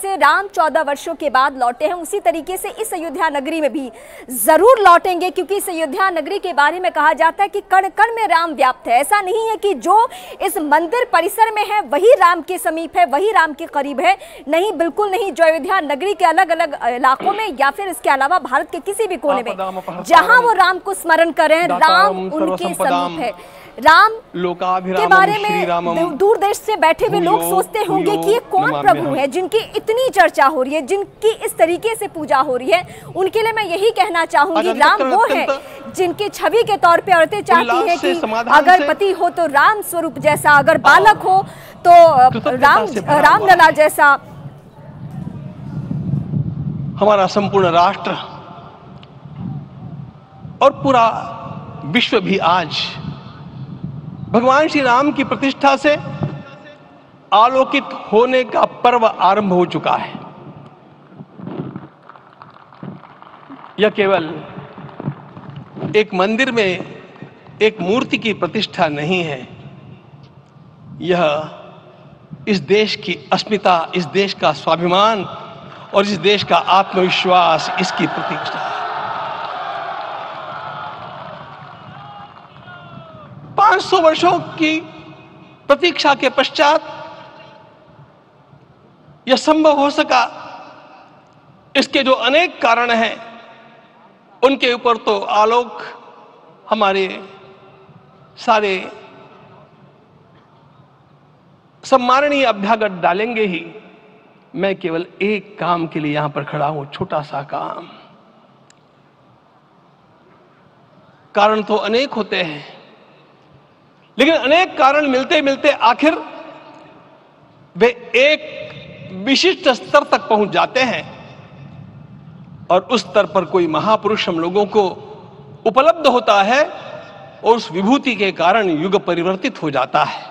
जैसे राम 14 वर्षों के बाद लौटे हैं, उसी तरीके से इस अयोध्या नगरी में भी जरूर लौटेंगे, क्योंकि इस अयोध्या नगरी के बारे में कहा जाता है कि कण कण में राम व्याप्त है। ऐसा नहीं है कि जो इस मंदिर परिसर में है वही राम के समीप है, वही राम के करीब है। नहीं, बिल्कुल नहीं। जो अयोध्या नगरी के अलग अलग इलाकों में या फिर इसके अलावा भारत के किसी भी कोने में जहां वो राम को स्मरण करें, राम उनके समीप है। राम के बारे में दूर देश से बैठे हुए लोग सोचते होंगे कि ये कौन प्रभु है जिनकी इतनी चर्चा हो रही है, जिनकी इस तरीके से पूजा हो रही है। उनके लिए मैं यही कहना चाहूंगी, राम वो है जिनकी छवि के तौर पे औरतें चाहती हैं कि अगर पति हो तो राम स्वरूप जैसा, अगर बालक हो तो रामलला जैसा। हमारा संपूर्ण राष्ट्र और पूरा विश्व भी आज भगवान श्री राम की प्रतिष्ठा से आलोकित होने का पर्व आरंभ हो चुका है। यह केवल एक मंदिर में एक मूर्ति की प्रतिष्ठा नहीं है, यह इस देश की अस्मिता, इस देश का स्वाभिमान और इस देश का आत्मविश्वास, इसकी प्रतिष्ठा है। 500 वर्षों की प्रतीक्षा के पश्चात यह संभव हो सका। इसके जो अनेक कारण हैं उनके ऊपर तो आलोक हमारे सारे सम्माननीय अभ्यागत डालेंगे ही। मैं केवल एक काम के लिए यहां पर खड़ा हूं, छोटा सा काम। कारण तो अनेक होते हैं, लेकिन अनेक कारण मिलते मिलते आखिर वे एक विशिष्ट स्तर तक पहुंच जाते हैं और उस स्तर पर कोई महापुरुष हम लोगों को उपलब्ध होता है और उस विभूति के कारण युग परिवर्तित हो जाता है।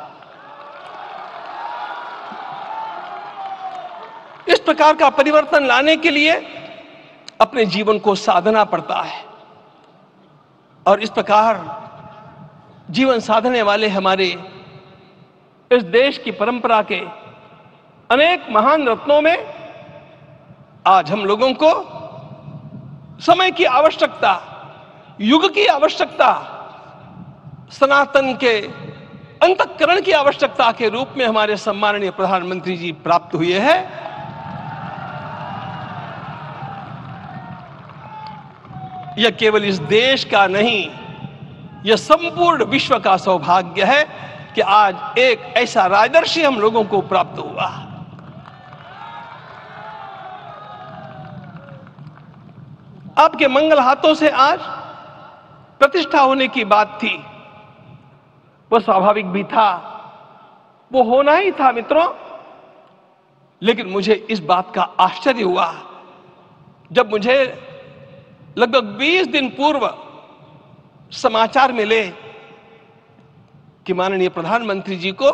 इस प्रकार का परिवर्तन लाने के लिए अपने जीवन को साधना पड़ता है और इस प्रकार जीवन साधने वाले हमारे इस देश की परंपरा के अनेक महान रत्नों में आज हम लोगों को समय की आवश्यकता, युग की आवश्यकता, सनातन के अंतःकरण की आवश्यकता के रूप में हमारे सम्माननीय प्रधानमंत्री जी प्राप्त हुए हैं। यह केवल इस देश का नहीं, यह संपूर्ण विश्व का सौभाग्य है कि आज एक ऐसा राजदर्शी हम लोगों को प्राप्त हुआ। आपके मंगल हाथों से आज प्रतिष्ठा होने की बात थी, वह स्वाभाविक भी था, वो होना ही था मित्रों। लेकिन मुझे इस बात का आश्चर्य हुआ जब मुझे लगभग 20 दिन पूर्व समाचार मिले कि माननीय प्रधानमंत्री जी को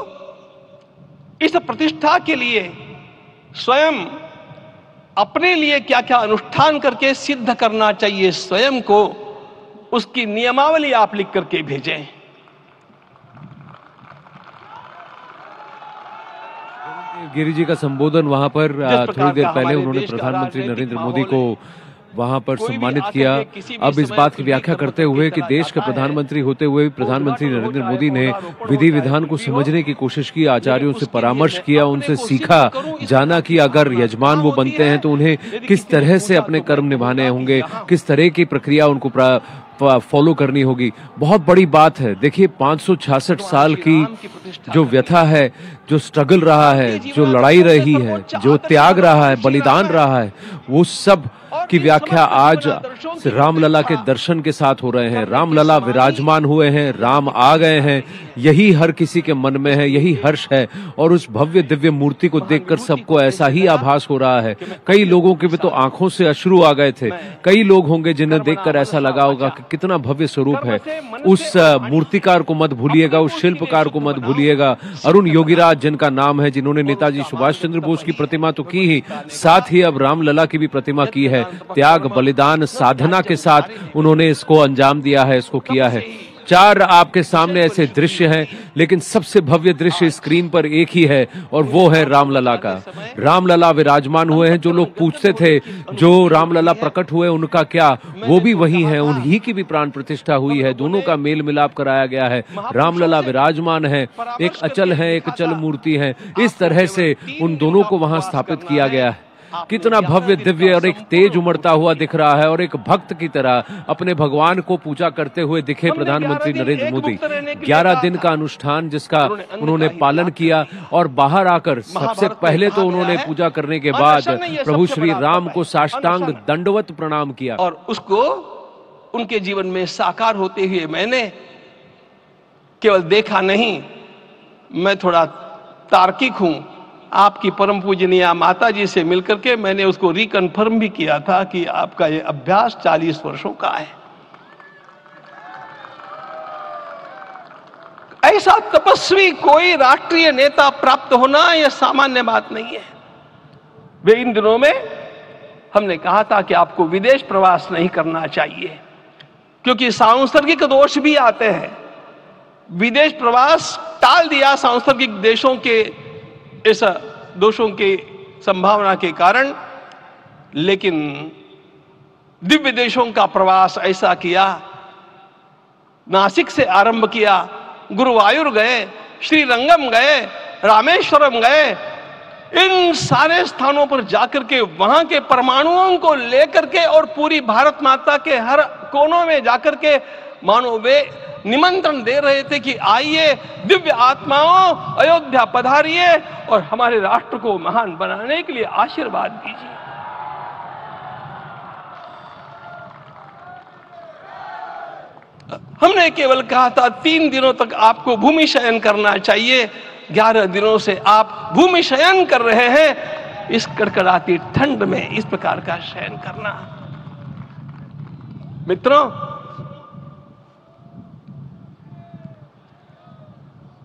इस प्रतिष्ठा के लिए स्वयं अपने लिए क्या क्या अनुष्ठान करके सिद्ध करना चाहिए स्वयं को, उसकी नियमावली आप लिख करके भेजें। गिरि जी का संबोधन वहां पर थोड़ी देर पहले उन्होंने प्रधानमंत्री नरेंद्र मोदी को वहां पर सम्मानित किया। अब इस बात की व्याख्या करते हुए कि देश के प्रधानमंत्री होते हुए प्रधानमंत्री नरेंद्र मोदी ने विधि विधान को समझने की कोशिश की, आचार्यों से परामर्श किया, उनसे सीखा, जाना कि अगर यजमान वो बनते हैं तो उन्हें किस तरह से अपने कर्म निभाने होंगे, किस तरह की प्रक्रिया उनको फॉलो करनी होगी। बहुत बड़ी बात है। देखिए 566 साल की जो व्यथा है, जो स्ट्रगल रहा है, जो लड़ाई रही है, जो त्याग रहा है, बलिदान रहा है, वो सब की व्याख्या आज रामलला के दर्शन के साथ हो रहे हैं। रामलला विराजमान हुए हैं, राम आ गए हैं, यही हर किसी के मन में है, यही हर्ष है। और उस भव्य दिव्य मूर्ति को देखकर सबको ऐसा ही आभास हो रहा है। कई लोगों के भी तो आंखों से अश्रु आ गए थे। कई लोग होंगे जिन्हें देखकर ऐसा लगा होगा कि कितना भव्य स्वरूप है। उस मूर्तिकार को मत भूलिएगा, उस शिल्पकार को मत भूलिएगा, अरुण योगीराज जिनका नाम है, जिन्होंने नेताजी सुभाष चंद्र बोस की प्रतिमा तो की ही, साथ ही अब रामलला की भी प्रतिमा की है। त्याग, बलिदान, साधना के साथ उन्होंने इसको अंजाम दिया है, इसको किया है। चार आपके सामने ऐसे दृश्य हैं, लेकिन सबसे भव्य दृश्य स्क्रीन पर एक ही है और वो है रामलला का। रामलला विराजमान हुए हैं। जो लोग पूछते थे जो रामलला प्रकट हुए उनका क्या, वो भी वही है, उन्हीं की भी प्राण प्रतिष्ठा हुई है। दोनों का मेल मिलाप कराया गया है। रामलला विराजमान है, एक अचल है, एक चल मूर्ति है। इस तरह से उन दोनों को वहां स्थापित किया गया है। कितना भव्य दिव्य और एक तेज उमड़ता हुआ दिख रहा है। और एक भक्त की तरह अपने भगवान को पूजा करते हुए दिखे प्रधानमंत्री नरेंद्र मोदी। 11 दिन का अनुष्ठान जिसका उन्होंने पालन किया और बाहर आकर सबसे पहले तो उन्होंने पूजा करने के बाद प्रभु श्री राम को साष्टांग दंडवत प्रणाम किया और उसको उनके जीवन में साकार होते हुए मैंने केवल देखा नहीं, मैं थोड़ा तार्किक हूं। आपकी परम पूजनीय माता जी से मिलकर के मैंने उसको रिकन्फर्म भी किया था कि आपका ये अभ्यास 40 वर्षों का है। ऐसा तपस्वी कोई राष्ट्रीय नेता प्राप्त होना यह सामान्य बात नहीं है। वे इन दिनों में हमने कहा था कि आपको विदेश प्रवास नहीं करना चाहिए क्योंकि सांसर्गिक दोष भी आते हैं। विदेश प्रवास टाल दिया सांसर्गिक देशों के इस दोषों की संभावना के कारण, लेकिन दिव्य देशों का प्रवास ऐसा किया। नासिक से आरंभ किया, गुरुवायूर गए, श्रीरंगम गए, रामेश्वरम गए। इन सारे स्थानों पर जाकर के वहां के परमाणुओं को लेकर के और पूरी भारत माता के हर कोनों में जाकर के मानो वे निमंत्रण दे रहे थे कि आइए दिव्य आत्माओं, अयोध्या पधारिए और हमारे राष्ट्र को महान बनाने के लिए आशीर्वाद दीजिए। हमने केवल कहा था 3 दिनों तक आपको भूमि शयन करना चाहिए। 11 दिनों से आप भूमि शयन कर रहे हैं। इस कड़कड़ाती ठंड में इस प्रकार का शयन करना, मित्रों,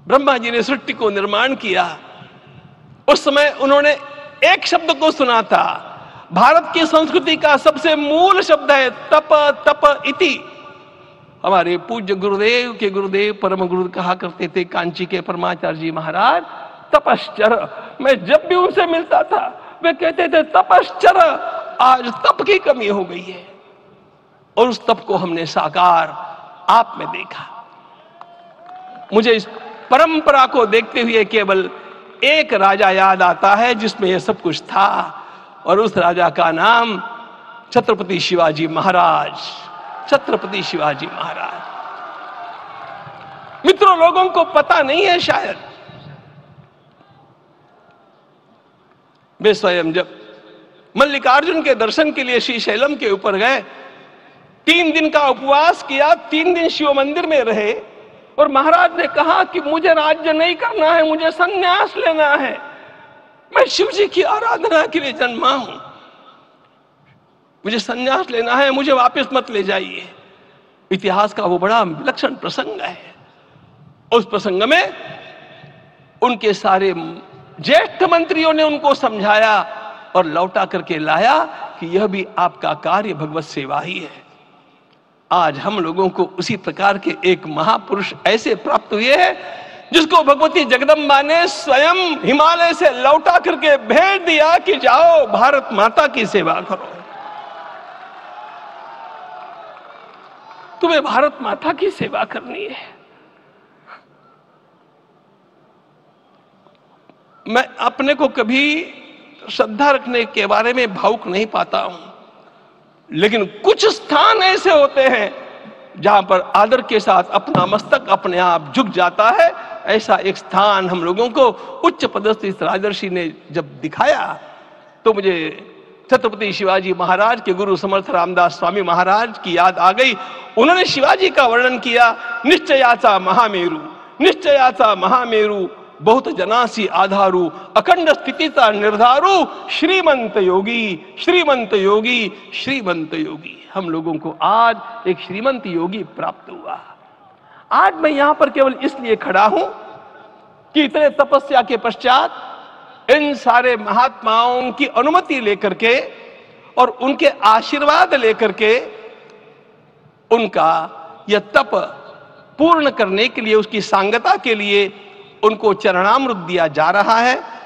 ब्रह्मा जी ने सृष्टि को निर्माण किया। उस समय उन्होंने एक शब्द को सुना था। भारत की संस्कृति का सबसे मूल शब्द है तप, तप इति। हमारे पूज्य गुरुदेव के गुरुदेव परम गुरु कहा करते थे, कांची के परमाचार्य जी महाराज, तपश्चर। मैं जब भी उनसे मिलता था वे कहते थे तपश्चर। आज तप की कमी हो गई है और उस तप को हमने साकार आप में देखा। मुझे इस परंपरा को देखते हुए केवल एक राजा याद आता है जिसमें यह सब कुछ था, और उस राजा का नाम छत्रपति शिवाजी महाराज। छत्रपति शिवाजी महाराज। मित्रों, लोगों को पता नहीं है शायद, वे स्वयं जब मल्लिकार्जुन के दर्शन के लिए श्रीशैलम के ऊपर गए, 3 दिन का उपवास किया, 3 दिन शिव मंदिर में रहे और महाराज ने कहा कि मुझे राज्य नहीं करना है, मुझे संन्यास लेना है। मैं शिव जी की आराधना के लिए जन्मा हूं, मुझे संन्यास लेना है, मुझे वापस मत ले जाइए। इतिहास का वो बड़ा विलक्षण प्रसंग है। उस प्रसंग में उनके सारे ज्येष्ठ मंत्रियों ने उनको समझाया और लौटा करके लाया कि यह भी आपका कार्य भगवत सेवा ही है। आज हम लोगों को उसी प्रकार के एक महापुरुष ऐसे प्राप्त हुए हैं जिसको भगवती जगदम्बा ने स्वयं हिमालय से लौटा करके भेज दिया कि जाओ भारत माता की सेवा करो। तुम्हें भारत माता की सेवा करनी है। मैं अपने को कभी श्रद्धा रखने के बारे में भावुक नहीं पाता हूं, लेकिन कुछ स्थान ऐसे होते हैं जहां पर आदर के साथ अपना मस्तक अपने आप झुक जाता है। ऐसा एक स्थान हम लोगों को उच्च पदस्थ इस राजर्षि ने जब दिखाया तो मुझे छत्रपति शिवाजी महाराज के गुरु समर्थ रामदास स्वामी महाराज की याद आ गई। उन्होंने शिवाजी का वर्णन किया, निश्चयाचा महामेरु, निश्चयाचा महामेरु, बहुत जनासी आधारू, अखंड स्थितिता निर्धारू, श्रीमंत योगी, श्रीमंत योगी, श्रीमंत योगी। हम लोगों को आज एक श्रीमंत योगी प्राप्त हुआ। आज मैं यहां पर केवल इसलिए खड़ा हूं कि इतने तपस्या के पश्चात इन सारे महात्माओं की अनुमति लेकर के और उनके आशीर्वाद लेकर के उनका यह तप पूर्ण करने के लिए, उसकी सांगता के लिए उनको चरणामृत दिया जा रहा है।